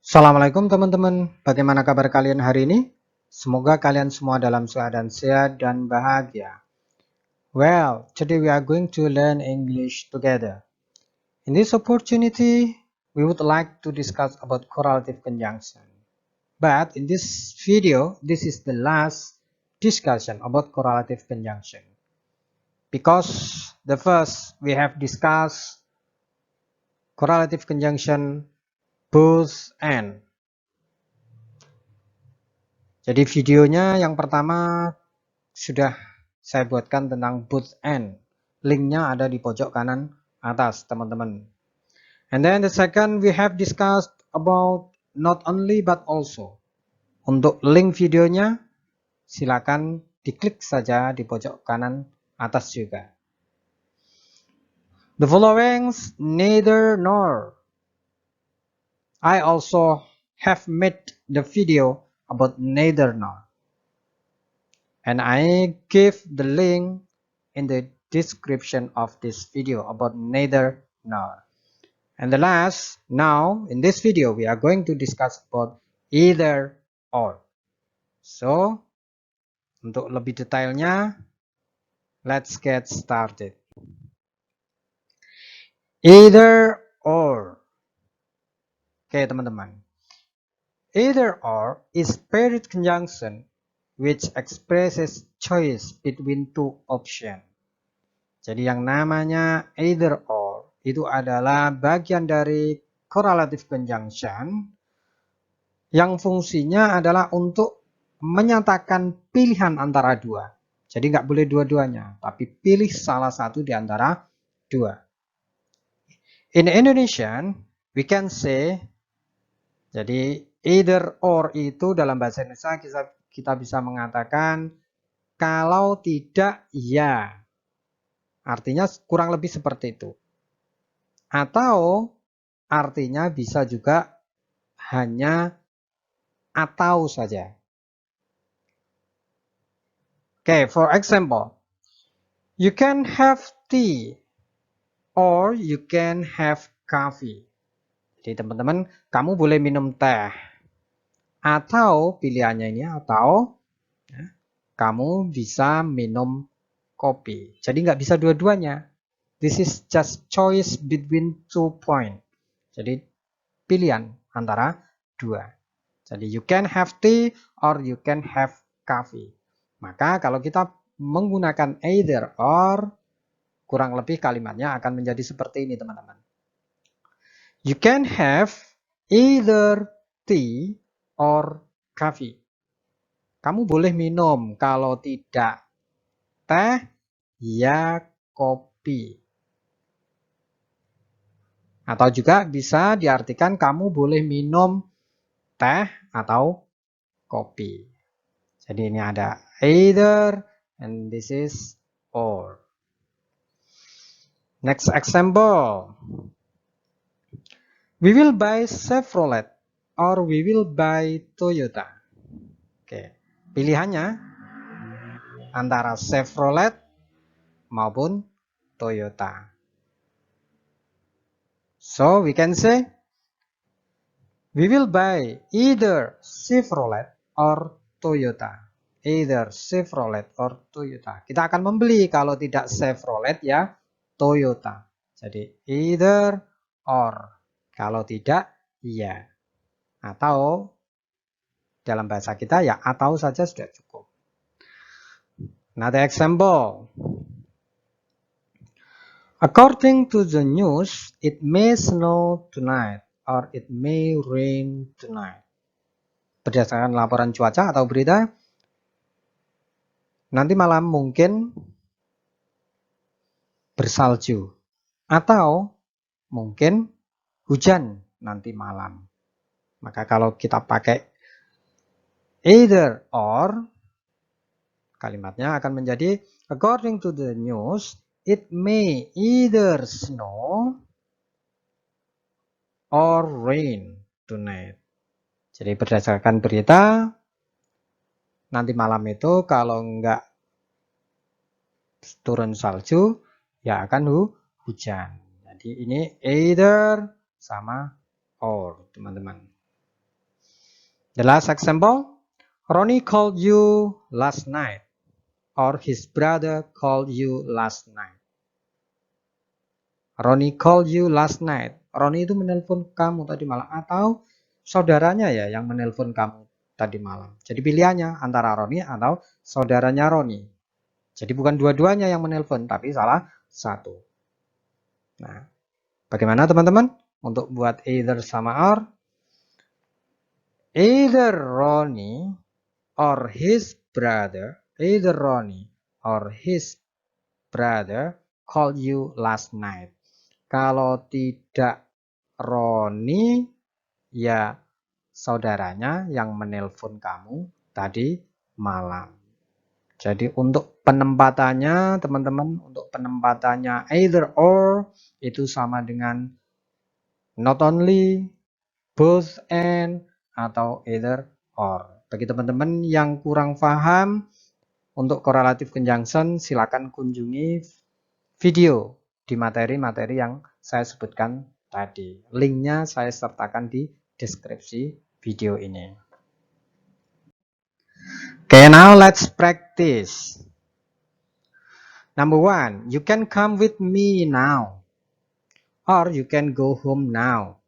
Assalamualaikum teman-teman, bagaimana kabar kalian hari ini? Semoga kalian semua dalam keadaan sehat dan bahagia. Well, today we are going to learn English together. In this opportunity, we would like to discuss about correlative conjunction. But in this video, this is the last discussion about correlative conjunction. Because the first we have discussed correlative conjunction both and. Jadi videonya yang pertama sudah saya buatkan tentang both and. Linknya ada di pojok kanan atas teman-teman. And then the second we have discussed about not only but also. Untuk link videonya silakan diklik saja di pojok kanan atas juga. The following neither nor. I also have made the video about neither nor. And I give the link in the description of this video about neither nor. And the last, now in this video we are going to discuss about either or. So, untuk lebih detailnya, let's get started. Either or. Oke teman-teman. Either or is paired conjunction which expresses choice between two options. Jadi yang namanya either or itu adalah bagian dari correlative conjunction yang fungsinya adalah untuk menyatakan pilihan antara dua. Jadi nggak boleh dua-duanya, tapi pilih salah satu di antara dua. In Indonesian, we can say, jadi either or itu dalam bahasa Indonesia kita bisa mengatakan kalau tidak ya. Artinya kurang lebih seperti itu. Atau artinya bisa juga hanya atau saja. Okay, for example, you can have tea or you can have coffee. Jadi teman-teman, kamu boleh minum teh. Atau pilihannya ini atau ya, kamu bisa minum kopi. Jadi nggak bisa dua-duanya. This is just choice between 2 points. Jadi pilihan antara dua. Jadi you can have tea or you can have coffee. Maka kalau kita menggunakan either or, kurang lebih kalimatnya akan menjadi seperti ini teman-teman. You can have either tea or coffee. Kamu boleh minum, kalau tidak teh, ya kopi. Atau juga bisa diartikan kamu boleh minum teh atau kopi. Jadi ini ada either and this is or. Next example. We will buy Chevrolet or we will buy Toyota. Oke, pilihannya antara Chevrolet maupun Toyota. So we can say we will buy either Chevrolet or Toyota. Either Chevrolet or Toyota. Kita akan membeli, kalau tidak Chevrolet ya Toyota. Jadi either or. Kalau tidak ya. Atau dalam bahasa kita ya atau saja sudah cukup. Another example. According to the news, it may snow tonight or it may rain tonight. Berdasarkan laporan cuaca atau berita, nanti malam mungkin bersalju atau mungkin hujan nanti malam. Maka kalau kita pakai either or, kalimatnya akan menjadi according to the news, it may either snow or rain tonight. Jadi berdasarkan berita, nanti malam itu kalau enggak turun salju, ya akan hujan. Jadi ini either sama or, teman-teman. The last example, Ronnie called you last night, or his brother called you last night. Ronnie called you last night. Ronnie itu menelpon kamu tadi malam, atau saudaranya ya yang menelpon kamu tadi malam. Jadi pilihannya antara Ronnie atau saudaranya Ronnie. Jadi bukan dua-duanya yang menelpon, tapi salah satu. Nah, bagaimana teman-teman untuk buat either sama or? Either Ronnie or his brother, either Ronnie or his brother called you last night. Kalau tidak Ronnie, ya saudaranya yang menelpon kamu tadi malam. Jadi untuk penempatannya teman-teman, untuk penempatannya either or itu sama dengan not only, both and, atau either or. Bagi teman-teman yang kurang paham untuk correlative conjunction, silakan kunjungi video di materi-materi yang saya sebutkan tadi. Linknya saya sertakan di deskripsi video ini. Okay, now let's practice. Number 1, you can come with me now, or you can go home now.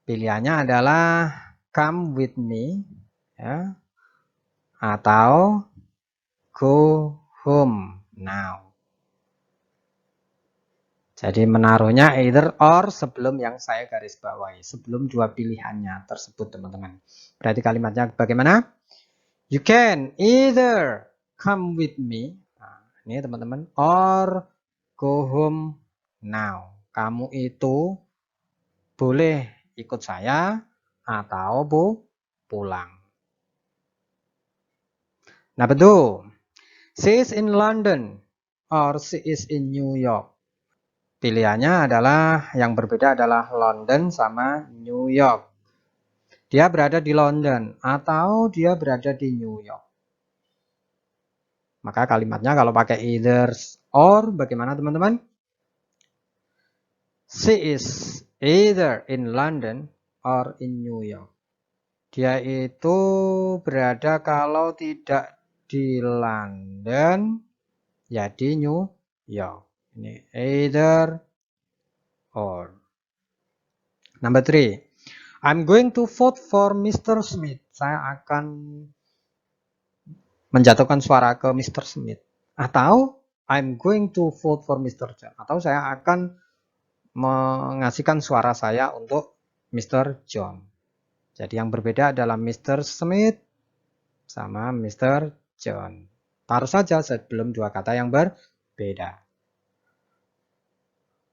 Pilihannya adalah come with me, ya, atau go home now. Jadi menaruhnya either or sebelum yang saya garis bawahi, sebelum dua pilihannya tersebut teman-teman. Berarti kalimatnya bagaimana? You can either come with me, nah, ini teman-teman, or go home now. Kamu itu boleh ikut saya atau pulang. Nah betul, she is in London or she is in New York. Pilihannya adalah yang berbeda adalah London sama New York. Dia berada di London atau dia berada di New York. Maka kalimatnya kalau pakai either or bagaimana teman-teman? She is either in London or in New York. Dia itu berada kalau tidak di London ya di New York. Ini either or. Number 3. I'm going to vote for Mr. Smith. Saya akan menjatuhkan suara ke Mr. Smith. Atau I'm going to vote for Mr. John. Atau saya akan mengasihkan suara saya untuk Mr. John. Jadi yang berbeda adalah Mr. Smith sama Mr. John. Taruh saja sebelum dua kata yang berbeda.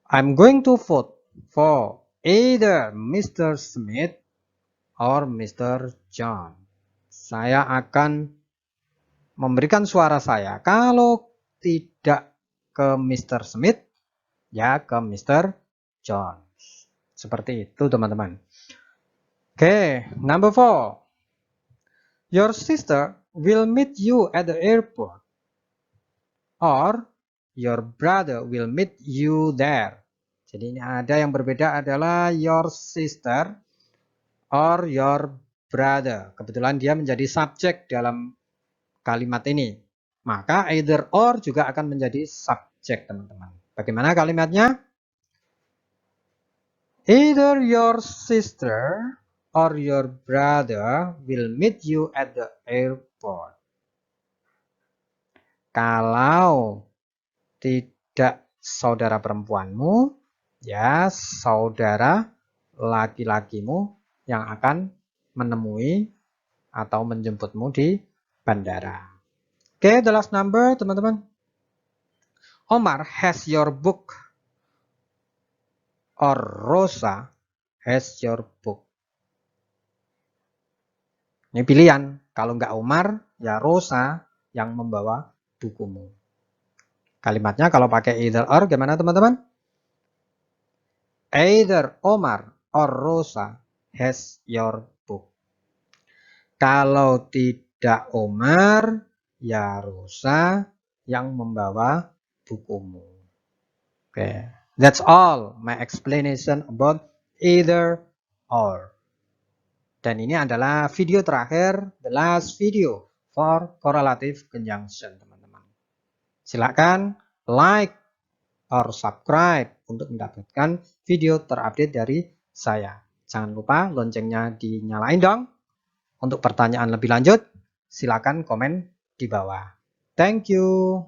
I'm going to vote for either Mr. Smith or Mr. John. Saya akan memberikan suara saya. Kalau tidak ke Mr. Smith, ya ke Mr. John. Seperti itu teman-teman. Oke, number 4. Your sister will meet you at the airport. Or your brother will meet you there. Jadi ini ada yang berbeda adalah your sister or your brother. Kebetulan dia menjadi subjek dalam kalimat ini. Maka either or juga akan menjadi subjek teman-teman. Bagaimana kalimatnya? Either your sister or your brother will meet you at the airport. Kalau tidak saudara perempuanmu, ya saudara laki-lakimu yang akan menemui atau menjemputmu di bandara. Oke, the last number teman-teman. Omar has your book or Rosa has your book. Ini pilihan. Kalau nggak Omar, ya Rosa yang membawa bukumu. Kalimatnya kalau pakai either or gimana teman-teman? Either Omar or Rosa has your book. Kalau tidak Omar, ya Rosa yang membawa bukumu. Oke, that's all my explanation about either or. Dan ini adalah video terakhir, the last video for correlative conjunction, teman-teman. Silakan like or subscribe untuk mendapatkan video terupdate dari saya. Jangan lupa loncengnya dinyalain dong. Untuk pertanyaan lebih lanjut, silakan komen di bawah. Thank you.